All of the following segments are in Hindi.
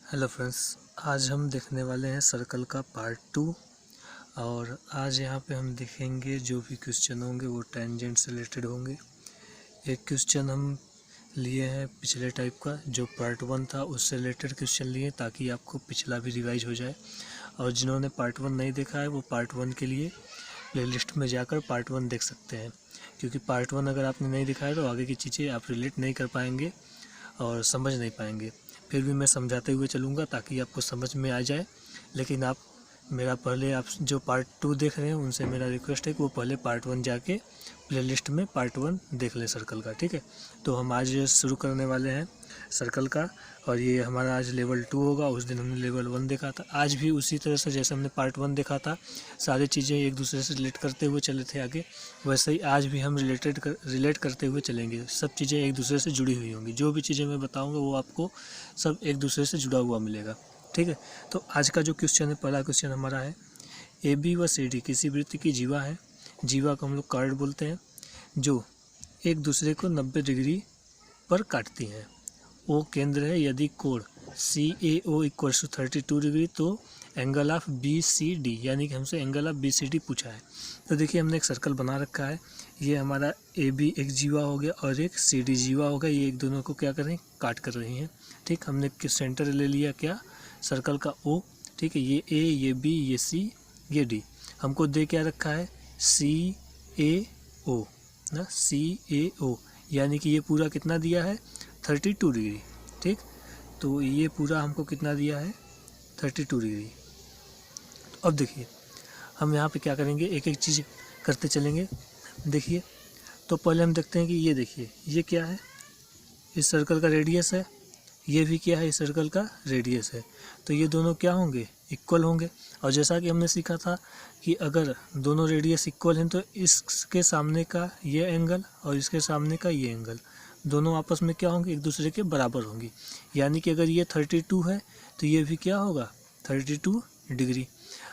हेलो फ्रेंड्स, आज हम देखने वाले हैं सर्कल का पार्ट 2। और आज यहाँ पे हम देखेंगे जो भी क्वेश्चन होंगे वो टेंजेंट से रिलेटेड होंगे। एक क्वेश्चन हम लिए हैं पिछले टाइप का, जो पार्ट 1 था उससे रिलेटेड क्वेश्चन लिए ताकि आपको पिछला भी रिवाइज हो जाए। और जिन्होंने पार्ट 1 नहीं देखा है वो पार्ट 1 के लिए प्लेलिस्ट में जाकर पार्ट 1 देख सकते हैं, क्योंकि पार्ट 1 अगर आपने नहीं देखा है तो आगे की चीज़ें आप रिलेट नहीं कर पाएंगे और समझ नहीं पाएंगे। फिर भी मैं समझाते हुए चलूँगा ताकि आपको समझ में आ जाए। लेकिन आप जो पार्ट 2 देख रहे हैं उनसे मेरा रिक्वेस्ट है कि वो पहले पार्ट 1 जाके प्लेलिस्ट में पार्ट 1 देख लें सर्कल का, ठीक है। तो हम आज शुरू करने वाले हैं सर्कल का, और ये हमारा आज लेवल 2 होगा। उस दिन हमने लेवल 1 देखा था, आज भी उसी तरह से जैसे हमने पार्ट 1 देखा था, सारी चीज़ें एक दूसरे से रिलेट करते हुए चले थे आगे, वैसे ही आज भी हम रिलेट करते हुए चलेंगे। सब चीज़ें एक दूसरे से जुड़ी हुई होंगी, जो भी चीज़ें मैं बताऊँगा वो आपको सब एक दूसरे से जुड़ा हुआ मिलेगा, ठीक है। तो आज का जो क्वेश्चन है, पहला क्वेश्चन हमारा है, ए बी व सी डी किसी वृत्त की जीवा है। जीवा को हम लोग कार्ड बोलते हैं, जो एक दूसरे को 90 डिग्री पर काटती हैं। ओ केंद्र है, यदि कोण C A O equals to 32 degree तो angle of B C D, यानी कि हमसे angle of B C D पूछा है। तो देखिए हमने एक सर्कल बना रखा है, ये हमारा ए बी एक जीवा हो गया और एक सी डी जीवा हो गया। ये एक दोनों को क्या कर रहे हैं, काट कर रही हैं, ठीक। हमने किस सेंटर ले लिया, क्या, सर्कल का ओ, ठीक है। ये ए, ये बी, ये सी, ये डी। हमको दे क्या रखा है, सी ए ओ ना, सी ए ओ, यानी कि ये पूरा कितना दिया है, 32 डिग्री, ठीक। तो ये पूरा हमको कितना दिया है, 32 डिग्री। तो अब देखिए हम यहाँ पे क्या करेंगे, एक एक चीज़ करते चलेंगे। देखिए तो पहले हम देखते हैं कि ये देखिए ये क्या है, इस सर्कल का रेडियस है, ये भी क्या है, इस सर्कल का रेडियस है। तो ये दोनों क्या होंगे, इक्वल होंगे। और जैसा कि हमने सीखा था कि अगर दोनों रेडियस इक्वल हैं तो इसके सामने का ये एंगल और इसके सामने का ये एंगल दोनों आपस में क्या होंगे, एक दूसरे के बराबर होंगी। यानी कि अगर ये 32 है तो ये भी क्या होगा, 32 डिग्री।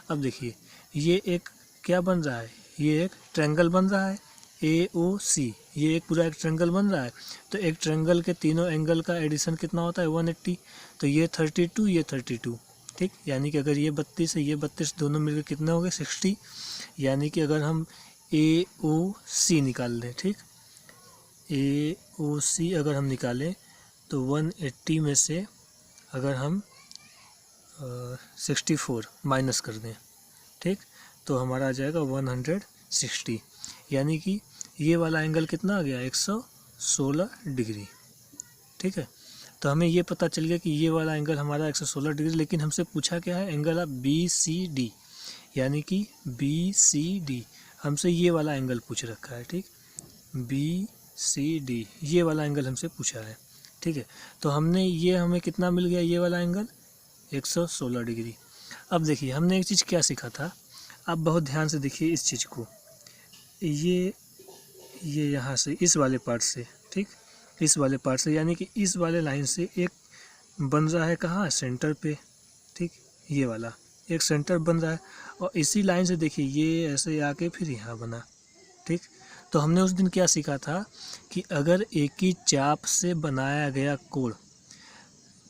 अब देखिए ये एक क्या बन रहा है, ये एक ट्रायंगल बन रहा है, ए ओ सी, ये एक पूरा एक ट्रायंगल बन रहा है। तो एक ट्रायंगल के तीनों एंगल का एडिशन कितना होता है, 180। तो ये 32, ये 32, ठीक। यानी कि अगर ये 32 है, ये 32, दोनों मिलकर कितना हो गए, 60। यानी कि अगर हम ए ओ सी निकाल लें, ठीक, ए ओ सी अगर हम निकालें तो 180 में से अगर हम 64 माइनस कर दें, ठीक, तो हमारा आ जाएगा 160। यानी कि ये वाला एंगल कितना आ गया, 116 डिग्री, ठीक है। तो हमें ये पता चल गया कि ये वाला एंगल हमारा 116 डिग्री। लेकिन हमसे पूछा क्या है, angle of B C D, यानी कि बी सी डी हमसे ये वाला एंगल पूछ रखा है, ठीक, बी सी डी ये वाला एंगल हमसे पूछा है, ठीक है। तो हमें कितना मिल गया, ये वाला एंगल 116 डिग्री। अब देखिए हमने एक चीज़ क्या सीखा था, आप बहुत ध्यान से देखिए इस चीज़ को, ये यहाँ से इस वाले पार्ट से, ठीक, इस वाले पार्ट से, यानी कि इस वाले लाइन से एक बन रहा है कहाँ, सेंटर पे, ठीक, ये वाला एक सेंटर बन रहा है। और इसी लाइन से देखिए ये ऐसे आके फिर यहाँ बना, ठीक। तो हमने उस दिन क्या सीखा था कि अगर एक ही चाप से बनाया गया कोण,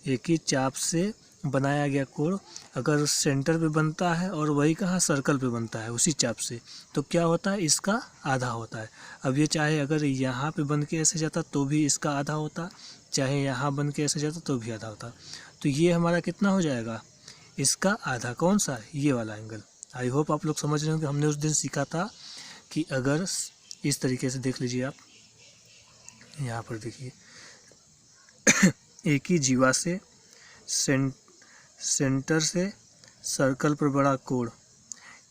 एक ही चाप से बनाया गया कोण अगर सेंटर पे बनता है और वही कहाँ, सर्कल पे बनता है उसी चाप से, तो क्या होता है, इसका आधा होता है। अब ये चाहे अगर यहाँ पे बन के ऐसे जाता तो भी इसका आधा होता, चाहे यहाँ बन के ऐसे जाता तो भी आधा होता। तो ये हमारा कितना हो जाएगा, इसका आधा। कौन सा, ये वाला एंगल। आई होप आप लोग समझ रहे होंगे। हमने उस दिन सीखा था कि अगर इस तरीके से देख लीजिए आप, यहाँ पर देखिए एक ही जीवा से सेंटर से सर्कल पर बड़ा कोण,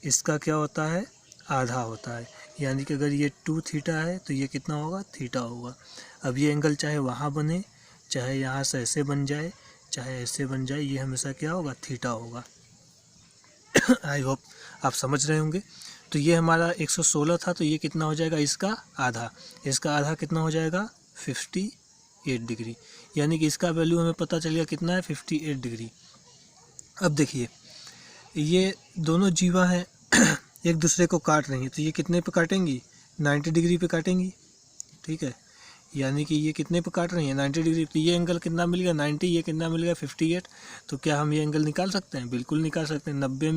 इसका क्या होता है, आधा होता है। यानी कि अगर ये 2 थीटा है तो ये कितना होगा, थीटा होगा। अब ये एंगल चाहे वहाँ बने, चाहे यहाँ से ऐसे बन जाए, चाहे ऐसे बन जाए, ये हमेशा क्या होगा, थीटा होगा। आई होप आप समझ रहे होंगे। तो ये हमारा 116 था, तो ये कितना हो जाएगा, इसका आधा। इसका आधा कितना हो जाएगा, 58 डिग्री। यानी कि इसका वैल्यू हमें पता चल गया कितना है, 58 डिग्री। अब देखिए ये दोनों जीवा हैं एक दूसरे को काट रही हैं, तो ये कितने पे काटेंगी, 90 डिग्री पे काटेंगी, ठीक है। यानी कि ये कितने पे काट रही है, 90 डिग्री। तो ये एंगल कितना मिल गया, 90, ये कितना मिल गया, 58। तो क्या हम ये एंगल निकाल सकते हैं? बिल्कुल निकाल सकते हैं। 90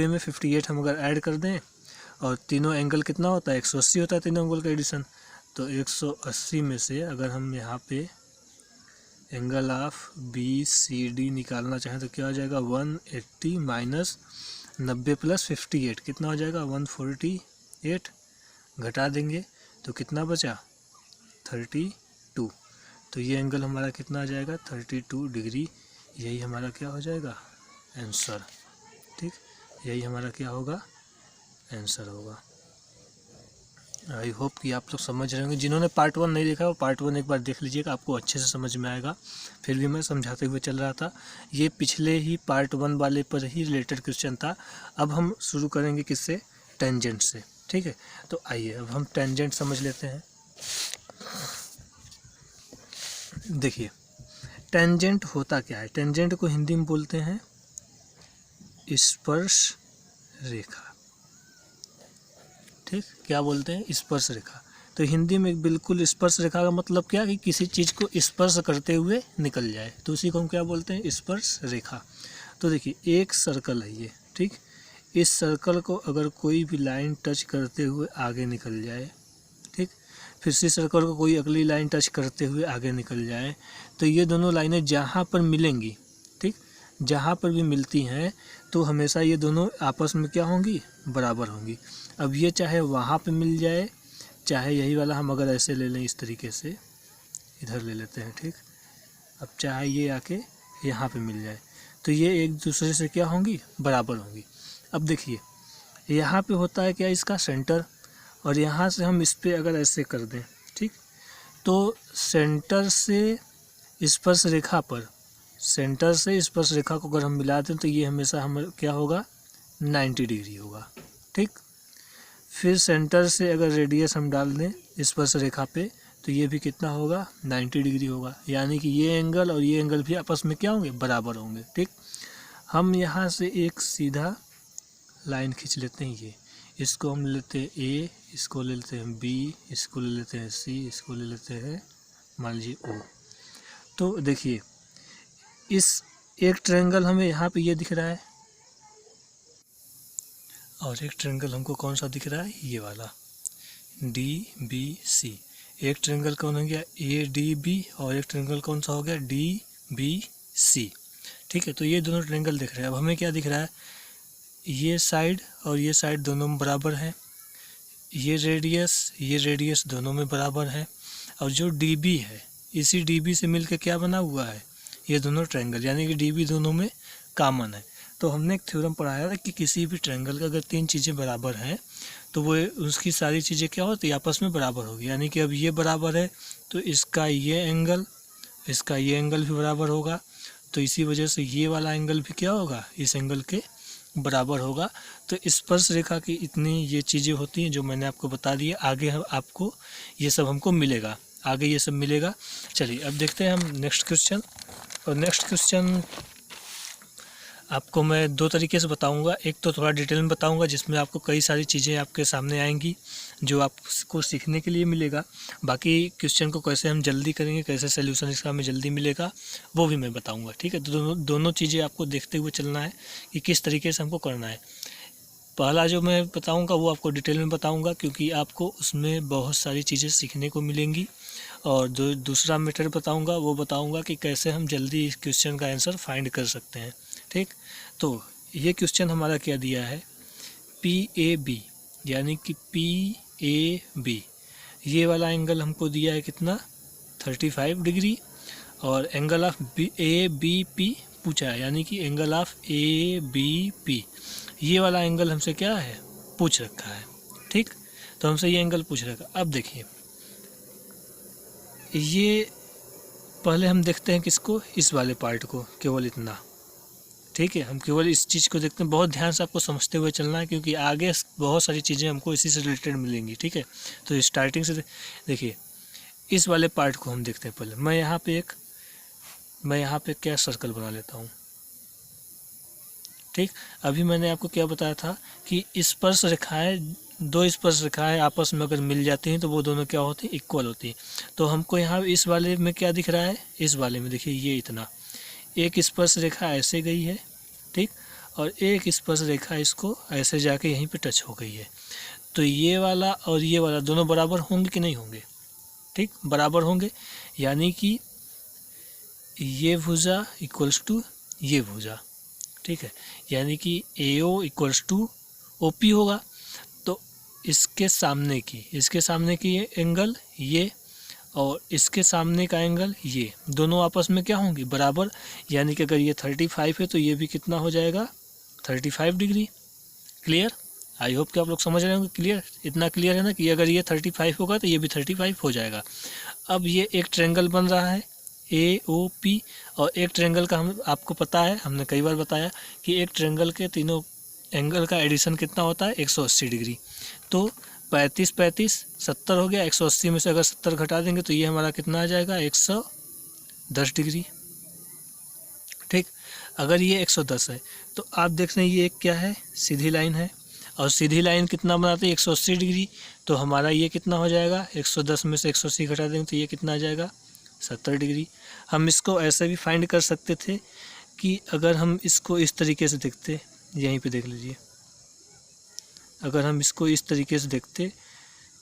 में 58 हम अगर ऐड कर दें, और तीनों एंगल कितना होता है, 180 होता है तीनों एंगल का एडिशन। तो 180 में से अगर हम यहाँ पे एंगल ऑफ BCD निकालना चाहें तो क्या हो जाएगा, 180 माइनस 90 प्लस 58 कितना हो जाएगा, 148। घटा देंगे तो कितना बचा, 32। तो ये एंगल हमारा कितना आ जाएगा, 32 डिग्री। यही हमारा क्या हो जाएगा, आंसर। ठीक, यही हमारा क्या होगा, आंसर होगा। आई होप कि आप लोग समझ रहे होंगे। जिन्होंने पार्ट 1 नहीं देखा वो पार्ट 1 एक बार देख लीजिएगा, आपको अच्छे से समझ में आएगा। फिर भी मैं समझाते हुए चल रहा था, ये पिछले ही पार्ट 1 वाले पर ही रिलेटेड क्वेश्चन था। अब हम शुरू करेंगे किससे, टेंजेंट से। ठीक है, तो आइए अब हम टेंजेंट समझ लेते हैं। देखिए टेंजेंट होता क्या है, टेंजेंट को हिंदी में बोलते हैं स्पर्श रेखा। ठीक, क्या बोलते हैं, स्पर्श रेखा। तो हिंदी में बिल्कुल स्पर्श रेखा का मतलब क्या, कि किसी चीज़ को स्पर्श करते हुए निकल जाए, तो उसी को हम क्या बोलते हैं, स्पर्श रेखा। तो देखिए एक सर्कल है ये, ठीक, इस सर्कल को अगर कोई भी लाइन टच करते हुए आगे निकल जाए, ठीक, फिर से सर्कल को कोई अगली लाइन टच करते हुए आगे निकल जाए, तो ये दोनों लाइनें जहाँ पर मिलेंगी, ठीक, जहाँ पर भी मिलती हैं तो हमेशा ये दोनों आपस में क्या होंगी, बराबर होंगी। अब ये चाहे वहाँ पे मिल जाए, चाहे यही वाला हम अगर ऐसे ले लें, इस तरीके से इधर ले लेते हैं, ठीक, अब चाहे ये आके यहाँ पे मिल जाए, तो ये एक दूसरे से क्या होंगी, बराबर होंगी। अब देखिए यहाँ पे होता है क्या, इसका सेंटर, और यहाँ से हम इस पर अगर ऐसे कर दें, ठीक, तो सेंटर से स्पर्श रेखा पर, सेंटर से स्पर्श रेखा को अगर हम मिला दें तो ये हमेशा हम क्या होगा, 90 डिग्री होगा। ठीक, फिर सेंटर से अगर रेडियस हम डाल दें स्पर्श रेखा पे तो ये भी कितना होगा, 90 डिग्री होगा। यानी कि ये एंगल और ये एंगल भी आपस में क्या होंगे, बराबर होंगे। ठीक, हम यहाँ से एक सीधा लाइन खींच लेते हैं, ये इसको हम लेते हैं A, इसको ले लेते हैं B, इसको ले लेते हैं C, इसको ले लेते हैं मान लीजिए O। तो देखिए इस एक ट्रायंगल हमें यहाँ पे ये दिख रहा है, और एक ट्रायंगल हमको कौन सा दिख रहा है, ये वाला DBC। एक ट्रायंगल कौन हो गया, ADB, और एक ट्रायंगल कौन सा हो गया, DBC। ठीक है, तो ये दोनों ट्रायंगल दिख रहे हैं। अब हमें क्या दिख रहा है, ये साइड और ये साइड दोनों में बराबर है, ये रेडियस दोनों में बराबर है, और जो DB है इसी DB से मिलकर क्या बना हुआ है, ये दोनों ट्रायंगल, यानी कि DB दोनों में कॉमन है। तो हमने एक थ्योरम पढ़ाया था कि किसी भी ट्रायंगल का अगर 3 चीज़ें बराबर हैं तो वो उसकी सारी चीज़ें क्या होती है, आपस में बराबर होगी। यानी कि अब ये बराबर है तो इसका ये एंगल भी बराबर होगा, तो इसी वजह से ये वाला एंगल भी क्या होगा, इस एंगल के बराबर होगा। तो स्पर्श रेखा की इतनी ये चीज़ें होती हैं जो मैंने आपको बता दी है। आगे आपको ये सब हमको मिलेगा, आगे ये सब मिलेगा। चलिए अब देखते हैं हम नेक्स्ट क्वेश्चन। और नेक्स्ट क्वेश्चन आपको मैं 2 तरीके से बताऊंगा। एक तो थोड़ा डिटेल में बताऊंगा जिसमें आपको कई सारी चीज़ें आपके सामने आएंगी जो आपको सीखने के लिए मिलेगा। बाकी क्वेश्चन को कैसे हम जल्दी करेंगे, कैसे सोल्यूशन इसका हमें जल्दी मिलेगा, वो भी मैं बताऊंगा। ठीक है, तो दोनों चीज़ें आपको देखते हुए चलना है कि किस तरीके से हमको करना है। पहला जो मैं बताऊँगा वो आपको डिटेल में बताऊँगा क्योंकि आपको उसमें बहुत सारी चीज़ें सीखने को मिलेंगी। और जो दूसरा मेथड बताऊँगा वो बताऊँगा कि कैसे हम जल्दी इस क्वेश्चन का आंसर फाइंड कर सकते हैं। ठीक, तो ये क्वेश्चन हमारा क्या दिया है, PAB, यानी कि PAB ये वाला एंगल हमको दिया है कितना, 35 डिग्री, और एंगल ऑफ ABP पूछा है, यानी कि एंगल ऑफ ABP ये वाला एंगल हमसे क्या है, पूछ रखा है। ठीक, तो हमसे ये एंगल पूछ रखा है। अब देखिए ये पहले हम देखते हैं किसको, इस वाले पार्ट को, केवल इतना। ठीक है, हम केवल इस चीज़ को देखते हैं। बहुत ध्यान से आपको समझते हुए चलना है क्योंकि आगे बहुत सारी चीज़ें हमको इसी से रिलेटेड मिलेंगी। ठीक है, तो स्टार्टिंग से देखिए इस वाले पार्ट को हम देखते हैं। पहले मैं यहाँ पे क्या सर्कल बना लेता हूँ। ठीक, अभी मैंने आपको क्या बताया था कि स्पर्श रेखाएं दो स्पर्श रेखाएं आपस में अगर मिल जाती हैं तो वो दोनों क्या होती हैं, इक्वल होती हैं। तो हमको यहाँ इस वाले में क्या दिख रहा है, इस वाले में देखिए ये इतना, एक स्पर्श रेखा ऐसे गई है, ठीक, और एक स्पर्श रेखा इसको ऐसे जाके यहीं पे टच हो गई है। तो ये वाला और ये वाला दोनों बराबर होंगे कि नहीं होंगे, ठीक, बराबर होंगे, यानी कि ये भुजा इक्वल्स टू ये भुजा, ठीक है, यानी कि AO इक्वल्स टू OP होगा। तो इसके सामने की ये एंगल ये और इसके सामने का एंगल ये, दोनों आपस में क्या होंगे, बराबर, यानी कि अगर ये 35 है तो ये भी कितना हो जाएगा, 35 डिग्री। क्लियर, आई होप कि आप लोग समझ रहे होंगे। क्लियर, इतना क्लियर है ना कि अगर ये 35 होगा तो ये भी 35 हो जाएगा। अब ये एक ट्रायंगल बन रहा है AOP, और एक ट्रायंगल का हम आपको पता है, हमने कई बार बताया कि एक ट्रायंगल के तीनों एंगल का एडिशन कितना होता है, 180 डिग्री। तो 35 35 70 हो गया, 180 में से अगर 70 घटा देंगे तो ये हमारा कितना आ जाएगा, 110 डिग्री, ठीक। अगर ये 110 है तो आप देख रहे हैं ये एक क्या है, सीधी लाइन है, और सीधी लाइन कितना बनाते हैं, 180 डिग्री। तो हमारा ये कितना हो जाएगा, 110 में से 180 घटा देंगे तो ये कितना आ जाएगा, 70 डिग्री। हम इसको ऐसे भी फाइंड कर सकते थे कि अगर हम इसको इस तरीके से देखते, यहीं पे देख लीजिए, अगर हम इसको इस तरीके से देखते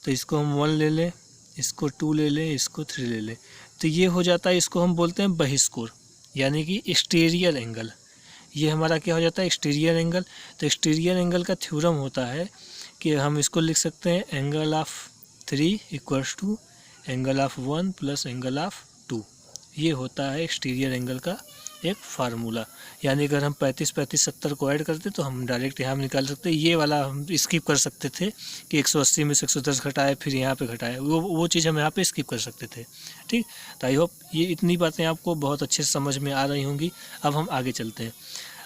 तो इसको हम 1 ले लें, इसको 2 ले लें, इसको 3 ले लें, तो ये हो जाता है, इसको हम बोलते हैं बहिष्कोण, यानी कि एक्सटीरियर एंगल। ये हमारा क्या हो जाता है, एक्सटीरियर एंगल। तो एक्सटीरियर एंगल का थ्योरम होता है कि हम इसको लिख सकते हैं angle of 3 equals to angle of 1 plus angle of 2। ये होता है एक्सटीरियर एंगल का एक फार्मूला। यानी अगर हम 35 35 70 को ऐड करते तो हम डायरेक्ट यहाँ निकाल सकते। ये वाला हम स्किप कर सकते थे कि 180 में से 110 घटाए फिर यहाँ पे घटाए, वो चीज़ हम यहाँ पे स्किप कर सकते थे, ठीक। तो आई होप ये इतनी बातें आपको बहुत अच्छे से समझ में आ रही होंगी। अब हम आगे चलते हैं।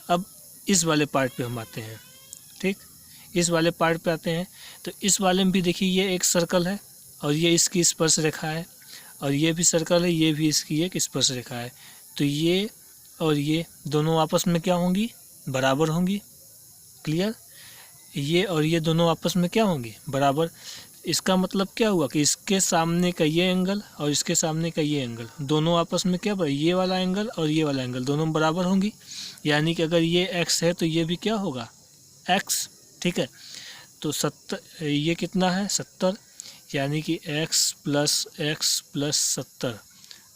अब इस वाले पार्ट पे हम आते हैं, ठीक, इस वाले पार्ट पे आते हैं। तो इस वाले में भी देखिए ये एक सर्कल है और ये इसकी स्पर्श रेखा है, और ये भी सर्कल है, ये भी इसकी एक स्पर्श रेखा है। तो ये और ये दोनों आपस में क्या होंगी, बराबर होंगी। क्लियर, ये और ये दोनों आपस में क्या होंगी, बराबर। इसका मतलब क्या हुआ कि इसके सामने का ये एंगल और इसके सामने का ये एंगल दोनों आपस में क्या, ये वाला एंगल और ये वाला एंगल दोनों बराबर होंगी। यानी कि अगर ये x है तो ये भी क्या होगा, x, ठीक है। तो 70, ये कितना है 70, यानी कि x प्लस 70,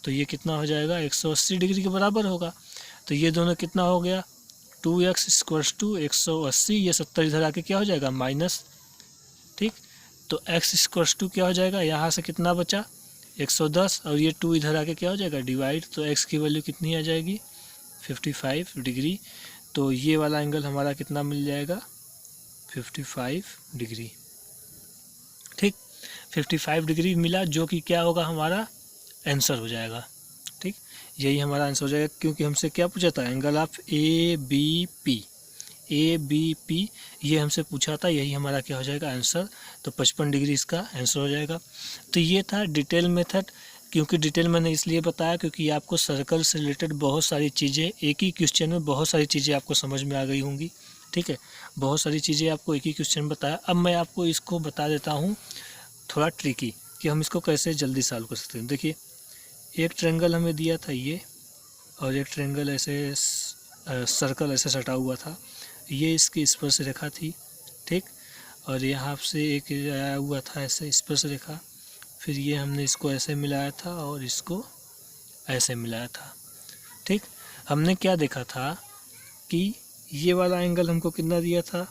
तो ये कितना हो जाएगा 180 डिग्री के बराबर होगा। तो ये दोनों कितना हो गया, 2x इक्वल्स टू 180, ये 70 इधर आके क्या हो जाएगा माइनस, ठीक। तो x इक्वल्स टू क्या हो जाएगा, यहाँ से कितना बचा 110, और ये 2 इधर आके क्या हो जाएगा डिवाइड, तो x की वैल्यू कितनी आ जाएगी 55 डिग्री। तो ये वाला एंगल हमारा कितना मिल जाएगा 55 डिग्री, ठीक। 55 डिग्री मिला, जो कि क्या होगा हमारा आंसर हो जाएगा, ठीक। यही हमारा आंसर हो जाएगा, क्योंकि हमसे क्या पूछा था, एंगल ऑफ ABP, ये हमसे पूछा था, यही हमारा क्या हो जाएगा आंसर। तो 55 डिग्री इसका आंसर हो जाएगा। तो ये था डिटेल मेथड। क्योंकि डिटेल मैंने इसलिए बताया क्योंकि आपको सर्कल से रिलेटेड बहुत सारी चीज़ें एक ही क्वेश्चन में, बहुत सारी चीज़ें आपको समझ में आ गई होंगी, ठीक है। बहुत सारी चीज़ें आपको एक ही क्वेश्चन में बताया। अब मैं आपको इसको बता देता हूँ थोड़ा ट्रिकी कि हम इसको कैसे जल्दी सॉल्व कर सकते हैं। देखिए, एक ट्रायंगल हमें दिया था ये, और एक ट्रायंगल ऐसे सर्कल ऐसे सटा हुआ था, ये इसकी स्पर्श रेखा थी, ठीक। और यहाँ से एक आया हुआ था ऐसे स्पर्श रेखा, फिर ये हमने इसको ऐसे मिलाया था और इसको ऐसे मिलाया था, ठीक। हमने क्या देखा था कि ये वाला एंगल हमको कितना दिया था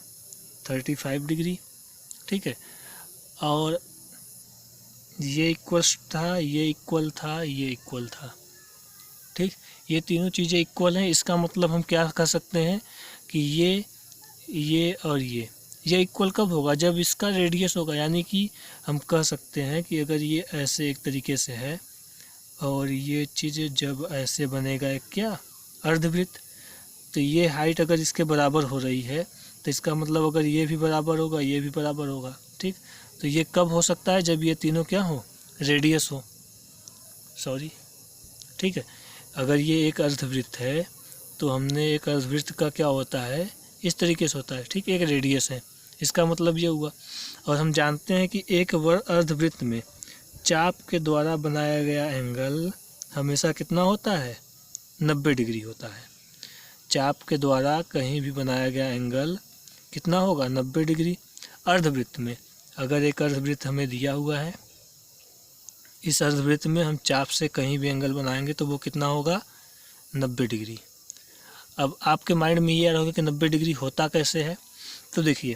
35 डिग्री, ठीक है। और ये इक्वल्स था, ये इक्वल था, ये इक्वल था, ठीक। ये तीनों चीज़ें इक्वल हैं। इसका मतलब हम क्या कह सकते हैं कि ये और ये इक्वल कब होगा, जब इसका रेडियस होगा। यानी कि हम कह सकते हैं कि अगर ये ऐसे एक तरीके से है और ये चीज़ जब ऐसे बनेगा एक क्या अर्धवृत्त, तो ये हाइट अगर इसके बराबर हो रही है तो इसका मतलब अगर ये भी बराबर होगा, ये भी बराबर होगा, ठीक। तो ये कब हो सकता है, जब ये तीनों क्या हो, रेडियस हो, सॉरी, ठीक है। अगर ये एक अर्धवृत्त है तो हमने एक अर्धवृत्त का क्या होता है, इस तरीके से होता है, ठीक। एक रेडियस है, इसका मतलब ये हुआ। और हम जानते हैं कि एक अर्धवृत्त में चाप के द्वारा बनाया गया एंगल हमेशा कितना होता है, 90 डिग्री होता है। चाप के द्वारा कहीं भी बनाया गया एंगल कितना होगा, 90 डिग्री। अर्धवृत्त में, अगर एक अर्धवृत्त हमें दिया हुआ है, इस अर्धवृत्त में हम चाप से कहीं भी एंगल बनाएंगे तो वो कितना होगा, 90 डिग्री। अब आपके माइंड में ये आ रहा होगा कि 90 डिग्री होता कैसे है। तो देखिए,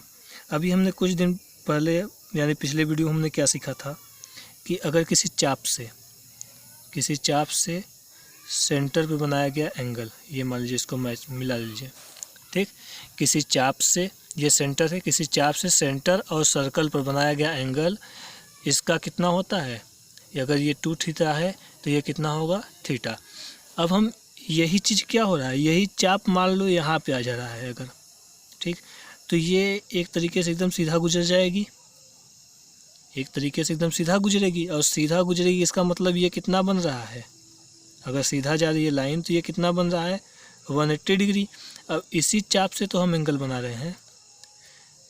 अभी हमने कुछ दिन पहले यानी पिछले वीडियो में हमने क्या सीखा था कि अगर किसी चाप से सेंटर पे बनाया गया एंगल, ये मान लीजिए इसको मैच मिला लीजिए, ठीक। किसी चाप से, ये सेंटर है, किसी चाप से सेंटर और सर्कल पर बनाया गया एंगल, इसका कितना होता है, अगर ये 2 थीटा है तो ये कितना होगा, थीटा। अब हम यही चीज़ क्या हो रहा है, यही चाप मान लो यहाँ पे आ जा रहा है अगर, ठीक, तो ये एक तरीके से एकदम सीधा गुजर जाएगी, एक तरीके से एकदम सीधा गुजरेगी। और सीधा गुजरेगी इसका मतलब ये कितना बन रहा है, अगर सीधा जा रही है लाइन तो ये कितना बन रहा है, 180 डिग्री। अब इसी चाप से तो हम एंगल बना रहे हैं,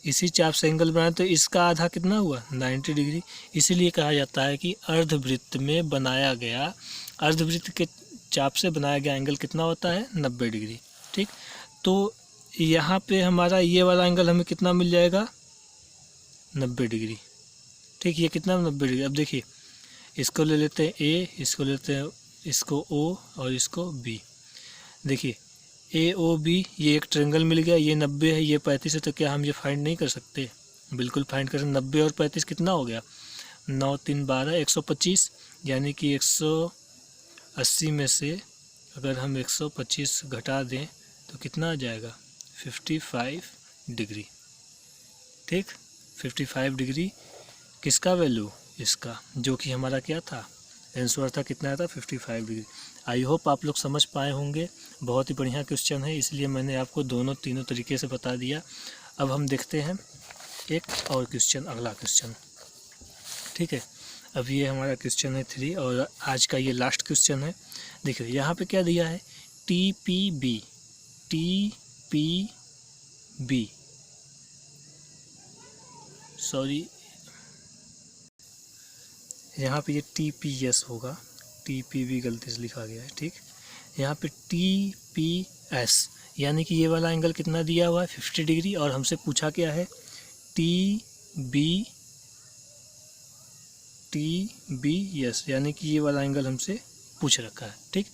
इसी चाप से एंगल बनाए तो इसका आधा कितना हुआ, 90 डिग्री। इसीलिए कहा जाता है कि अर्धवृत्त में बनाया गया, अर्धवृत्त के चाप से बनाया गया एंगल कितना होता है, 90 डिग्री, ठीक। तो यहाँ पे हमारा ये वाला एंगल हमें कितना मिल जाएगा, 90 डिग्री, ठीक। ये कितना, 90 डिग्री। अब देखिए, इसको ले लेते हैं ए, इसको लेते हैं, इसको ओ और इसको बी। देखिए ए ओ बी, ये एक ट्रायंगल मिल गया, ये 90 है, ये 35 है, तो क्या हम ये फाइंड नहीं कर सकते, बिल्कुल फाइंड कर सकते। 90 और 35 कितना हो गया, 9 3 12, 125, यानी कि 180 में से अगर हम 125 घटा दें तो कितना आ जाएगा, 55 डिग्री, ठीक। 55 डिग्री किसका वैल्यू, इसका, जो कि हमारा क्या था, आंसर था कितना था, 55 डिग्री। आई होप आप लोग समझ पाए होंगे, बहुत ही बढ़िया क्वेश्चन है, इसलिए मैंने आपको तीनों तरीके से बता दिया। अब हम देखते हैं एक और क्वेश्चन, अगला क्वेश्चन, ठीक है। अब ये हमारा क्वेश्चन है 3 और आज का ये लास्ट क्वेश्चन है। देखिए यहाँ पे क्या दिया है, TPB, सॉरी यहाँ पे ये TPS होगा, TPB गलती से लिखा गया है, ठीक। यहाँ पे TPS यानी कि ये वाला एंगल कितना दिया हुआ है, 50 डिग्री, और हमसे पूछा क्या है, TBS यानी कि ये वाला एंगल हमसे पूछ रखा है, ठीक।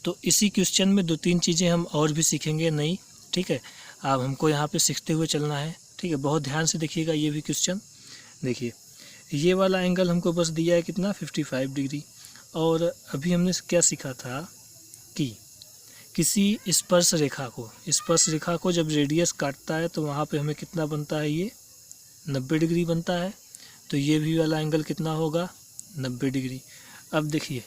तो इसी क्वेश्चन में 2-3 चीज़ें हम और भी सीखेंगे नई, ठीक है। अब हमको यहाँ पे सीखते हुए चलना है, ठीक है। बहुत ध्यान से देखिएगा ये भी क्वेश्चन। देखिए ये वाला एंगल हमको बस दिया है कितना, 55 डिग्री। और अभी हमने क्या सीखा था कि किसी स्पर्श रेखा को जब रेडियस काटता है तो वहाँ पे हमें कितना बनता है, ये 90 डिग्री बनता है। तो ये भी वाला एंगल कितना होगा, 90 डिग्री। अब देखिए,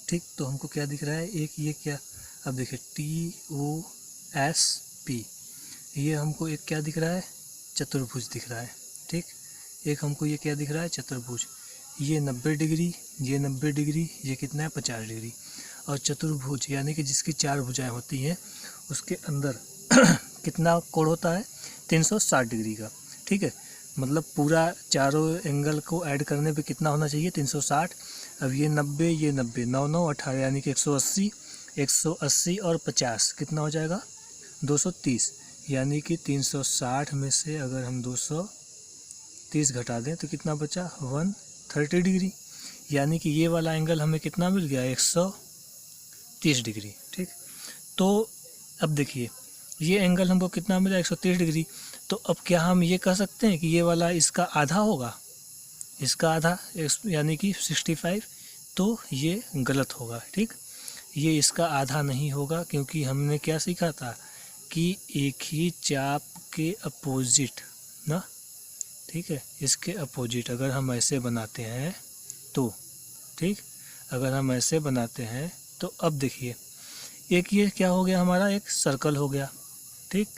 ठीक, तो हमको क्या दिख रहा है, एक ये क्या, अब देखिए TOSP, ये हमको एक क्या दिख रहा है, चतुर्भुज दिख रहा है, ठीक। एक हमको ये क्या दिख रहा है, चतुर्भुज, ये 90 डिग्री, ये 90 डिग्री, ये कितना है, 50 डिग्री। और चतुर्भुज यानी कि जिसकी 4 भुजाएं होती हैं उसके अंदर कितना कोण होता है, 360 डिग्री का, ठीक है। मतलब पूरा चारों एंगल को ऐड करने पे कितना होना चाहिए, 360। अब ये 90, ये 90, 9 9 18 यानी कि 180 और 50 कितना हो जाएगा, 230, यानी कि 360 में से अगर हम 230 घटा दें तो कितना बचा, 130 डिग्री, यानी कि ये वाला एंगल हमें कितना मिल गया, 130 डिग्री, ठीक। तो अब देखिए ये एंगल हमको कितना मिला, 130 डिग्री। तो अब क्या हम ये कह सकते हैं कि ये वाला इसका आधा होगा, इसका आधा यानी कि 65, तो ये गलत होगा, ठीक। ये इसका आधा नहीं होगा, क्योंकि हमने क्या सीखा था कि एक ही चाप के अपोजिट ना, ठीक है, इसके अपोजिट अगर हम ऐसे बनाते हैं तो, ठीक, अगर हम ऐसे बनाते हैं तो अब देखिए एक ये क्या हो गया हमारा, एक सर्कल हो गया, ठीक,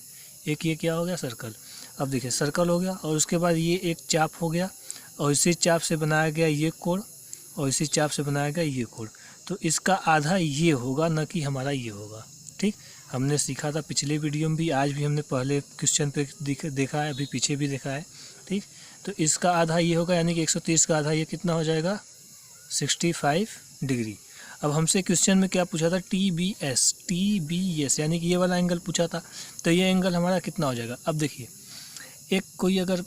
एक ये क्या हो गया, सर्कल। अब देखिए सर्कल हो गया और उसके बाद ये एक चाप हो गया और इसी चाप से बनाया गया ये कोण और इसी चाप से बनाया गया ये कोण। तो इसका आधा ये होगा, न कि हमारा ये होगा, ठीक। हमने सीखा था पिछले वीडियो में भी, आज भी हमने पहले क्वेश्चन पे देखा है, अभी पीछे भी देखा है। ठीक, तो इसका आधा ये होगा, यानी कि 130 का आधा ये कितना हो जाएगा 65 डिग्री। अब हमसे क्वेश्चन में क्या पूछा था, TBS यानी कि ये वाला एंगल पूछा था, तो ये एंगल हमारा कितना हो जाएगा। अब देखिए, एक कोई अगर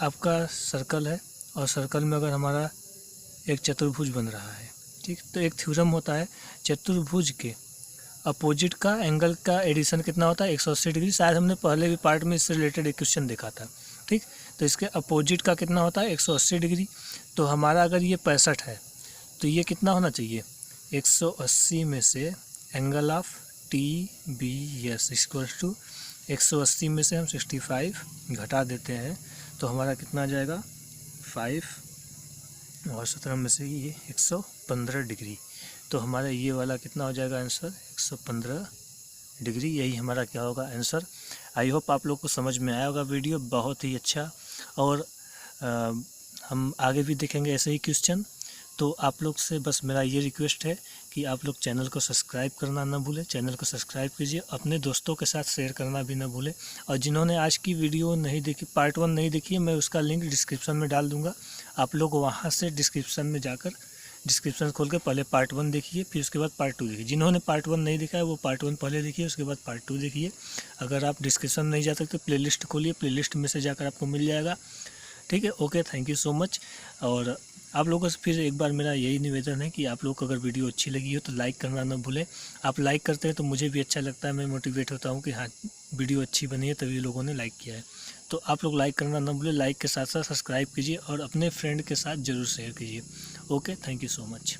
आपका सर्कल है और सर्कल में अगर हमारा एक चतुर्भुज बन रहा है, ठीक, तो एक थ्योरम होता है, चतुर्भुज के अपोजिट का एंगल का एडिशन कितना होता है 180 डिग्री। शायद हमने पहले भी पार्ट में इससे रिलेटेड एक क्वेश्चन देखा था। ठीक, तो इसके अपोजिट का कितना होता है 180 डिग्री। तो हमारा अगर ये 65 है तो ये कितना होना चाहिए 180 में से angle of TBS equal to 180 में से हम 65 घटा देते हैं तो हमारा कितना आ जाएगा 5 और 17 में से ये 115 डिग्री। तो हमारा ये वाला कितना हो जाएगा आंसर 115 डिग्री। यही हमारा क्या होगा आंसर। आई होप आप लोग को समझ में आया होगा वीडियो, बहुत ही अच्छा। और हम आगे भी देखेंगे ऐसे ही क्वेश्चन। तो आप लोग से बस मेरा ये रिक्वेस्ट है कि आप लोग चैनल को सब्सक्राइब करना ना भूलें, चैनल को सब्सक्राइब कीजिए, अपने दोस्तों के साथ शेयर करना भी ना भूलें। और जिन्होंने आज की वीडियो नहीं देखी, पार्ट 1 नहीं देखी है, मैं उसका लिंक डिस्क्रिप्शन में डाल दूँगा। आप लोग वहाँ से डिस्क्रिप्शन में जाकर डिस्क्रिप्शन खोल के पहले पार्ट 1 देखिए, फिर उसके बाद पार्ट 2 देखिए। जिन्होंने पार्ट 1 नहीं देखा है वो पार्ट 1 पहले देखिए, उसके बाद पार्ट 2 देखिए। अगर आप डिस्क्रिप्शन नहीं जा सकते प्लेलिस्ट खोलिए, प्लेलिस्ट में से जाकर आपको मिल जाएगा। ठीक है, okay, thank you so much. और आप लोगों से फिर एक बार मेरा यही निवेदन है कि आप लोग को अगर वीडियो अच्छी लगी हो तो लाइक करना ना भूलें। आप लाइक करते हैं तो मुझे भी अच्छा लगता है, मैं मोटिवेट होता हूँ कि हाँ वीडियो अच्छी बनी है तभी लोगों ने लाइक किया है। तो आप लोग लाइक करना ना भूलें, लाइक के साथ साथ सब्सक्राइब कीजिए और अपने फ्रेंड के साथ ज़रूर शेयर कीजिए। Okay, thank you so much.